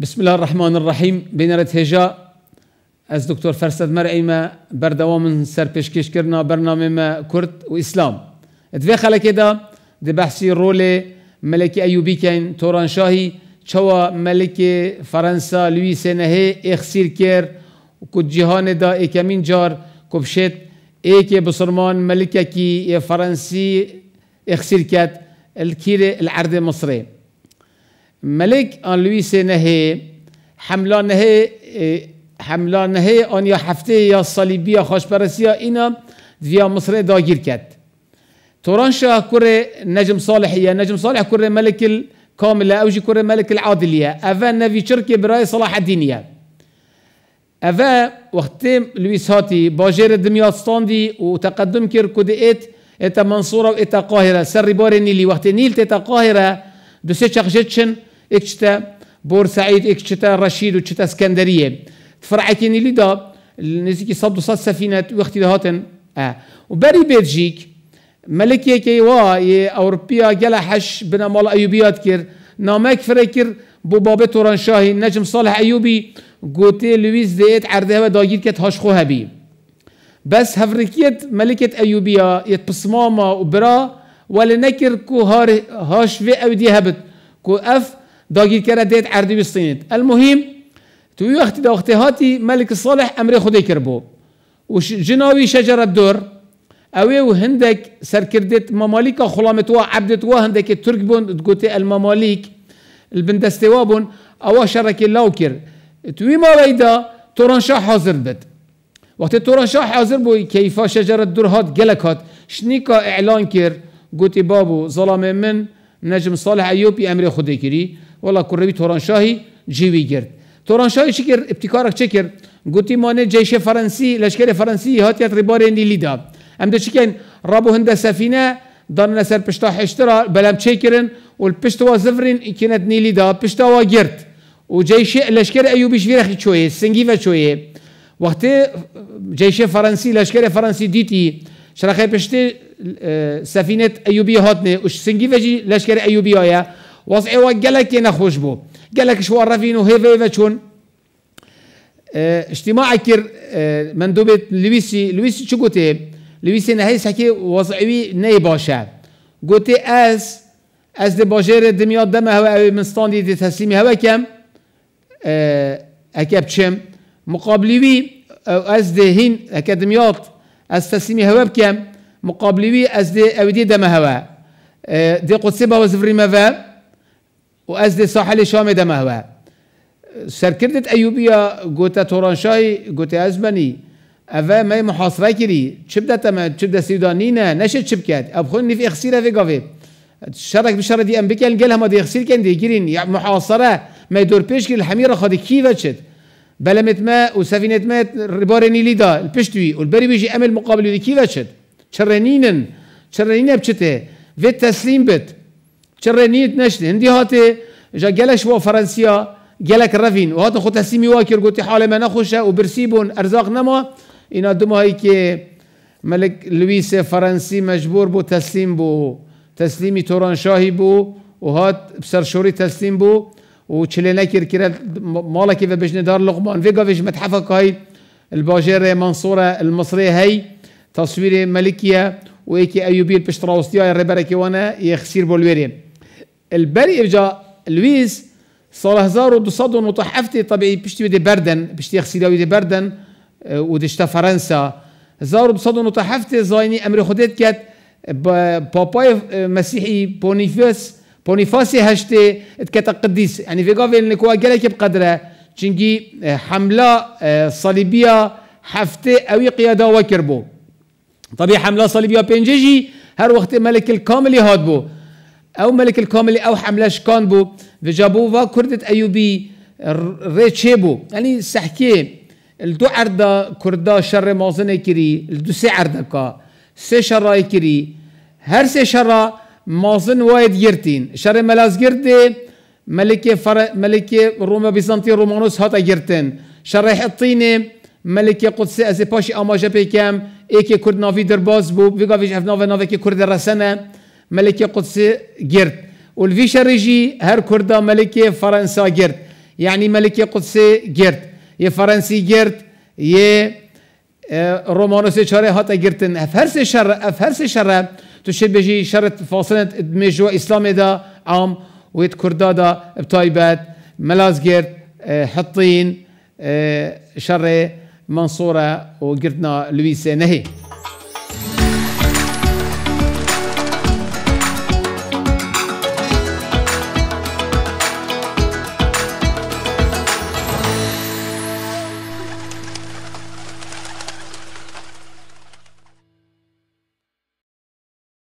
بسم الله الرحمن الرحیم. بینرت هجا از دکتر فرسد مرعی ما بردوام سر پیشکش کرنا برنامه ما کرد و اسلام. ادوی خلقه دا ده بحثی رول ملک ایوبی کن تورانشاهی چوا ملک فرانسا لوئیس نهه اخسیر کر و کد جهان دا اکمین جار کبشت ایک بسرمان ملکه کی فرانسی اخسیر کد الكير العرض مصري ملك آن لوئیس نهه حمله نهه آن یا هفته یا صلیبی خوشپرستی اینا ویا مصر داگیر کرد. تورانشاه کره نجم صالحیه، نجم صالح کره ملك الكامله اوجی کره ملك العادلیه. اوا نوی چرک برای صلاح الدینیه. اوا وقت لوئیس هاتی باجر دمیاستاندی و تقدم کر کدیت اتا منصوره و اتا قاهره سر ربار نیلی وقت نیل تا قاهره دو سه چخجتشن اكشتا بورسعيد اكشتا رشيد وكشتا اسكندريه تفرعكي نيلي دا نزيكي صد سفينه وقت هاتن وبري بلجيك ملكيه كي وا اوروبيا جلا حش بنا مال ايوبيات كير نامك فريكر بو باب تورانشاهي نجم صالح ايوبي قوتي لويس ديت عرضها داير كت هاش خوها بي بس هفريكيت ملكه ايوبيا يتبصماما وبرا ولا نكر كو هاش في اودي هبت كو اف داگیر کرده دید عردی بستینید. المهم توی وقتی هاتی ملک صالح امر خودی کربو و جناوی شجر الدور اوی و هندک سر کردت ممالک خلامت و عبدت و هندک ترک بون تقولت الممالک البندستوا بون او شرک الله کر توی ما ویدا تورانشاه حاضر بد وقت تورانشاه حاضر بو کیفا شجر الدور هات گلک هات شنیکا اعلان کر گوتی بابو ظلام من نجم صالح ایوبی امر خودی کری والله كربي تورانشاهي جيوي جرد تورانشاهي شكر ابتكارك شكر قلتي ماني جيش فرنسي لشكر فرنسي هات يتربار نيلي دا ام ده شكين رابو هنده سفينة دارنا سر پشتا حشترا بلام شكرن والپشتوا زفرين كانت نيلي دا پشتوا جرد وجيش لشكر ايوبي شويرخي شوية سنجيفة شوية وقت جيش فرنسي لشكر فرنسي ديتي شرخي پشتي سفينة ايوبي هاتني وش سنجيفة جي لشكر ايوبي آيا وضعي وقالك نخوش بو قالك شو عرفين وهيفا شون اجتماع كر مندوبة لويسي شو قلت لويسي نهي سكي وضعي ني باشا قلت از دي باجير دميات دم هوا من ستاندي دي تسليمي هوا كم اكابتشم مقابلوي از دي هين اكاديميات از تسليمي هوا بكم مقابلوي از دي اودي دم هوا دي قدسي با وزفري مفا وأز دي ساحل شام دم هوا سركردت أيوبيا قوتا تورانشاهي قوتا أزمني أفا ما محاصرة كري شبدا تما شبدا سودانينا نشد شبكات أبخوني في إخسيرة في قافي شارك بشارة دي أمريكا الجل هم دي إخسير كان دي جرين يعني محاصرة ما يدور بيش كي الحميرة خدي كيف شد بلمت ما وسفينة ما ربارني ليدا البشتوي والبري بيجي أمل مقابل دي كيف شد شرنينا بشته في التسليم بت شرنيت نشد هندي هاتي جا جلش و فرنسيا جلك رفين وهات خو تسليمي واكر قلت حاله ما نخوشه وبرسيبون ارزاق نما انا دم هاي كي ملك لوئيس فرنسي مجبور بو تسليم بو تسليمي تورانشاهي بو وهات بسرشوري تسليم بو وشلينا كير مالك في بجن دار لقمان في قافش متحفك هاي الباجير منصوره المصري هاي تصوير ملكيه ويكي ايوبي البشتراوستيا الربركي وانا يخسير بولويري البري ارجع لويس صار 1200 وطحفتي طبيعي بشتي بدي بردن بشتي يخسير بدي بردن ودشتا فرنسا 1200 وطحفتي زايني امر خدت كات باباي مسيحي بونيفاسي هشتي كات قديس يعني في قافل نكوا جالك بقدره تشنجي حمله صليبيه حفتي او قياده وكربو طبيعي حمله صليبيه بينجي هر وقت ملك الكامل هاد بو او ملك الكامل او حمله شكان بو وجابوا كردة ايوبي ريتشيبو يعني سحكي الدو عرضه كردا شر مازن كري الدو سي عرضه سي شراي كري هر سي شرا مازن وايد يرتين شر ملاز جرد ملك روما بيزنطي رومانوس هاتا جرتن شر حطينه ملك قدسي از پاشي اماجه بكم ايكي كرد نافي درباز بو ويغافيش اف نافي كرد رسنه ملك قدسي جرد والفيشا ريجي هر كردا ملك فرنسا جرد يعني ملكي قدسي جرت يه فرنسي جرت يه رومانوسي شرع هاتا جرتن افهرسي شرع تشد بيجي شرط فاصلة دمجو اسلام دا عام ويت كردا دا بطايبات ملاز جرت حطين شر منصورة وقرتنا لويس نهي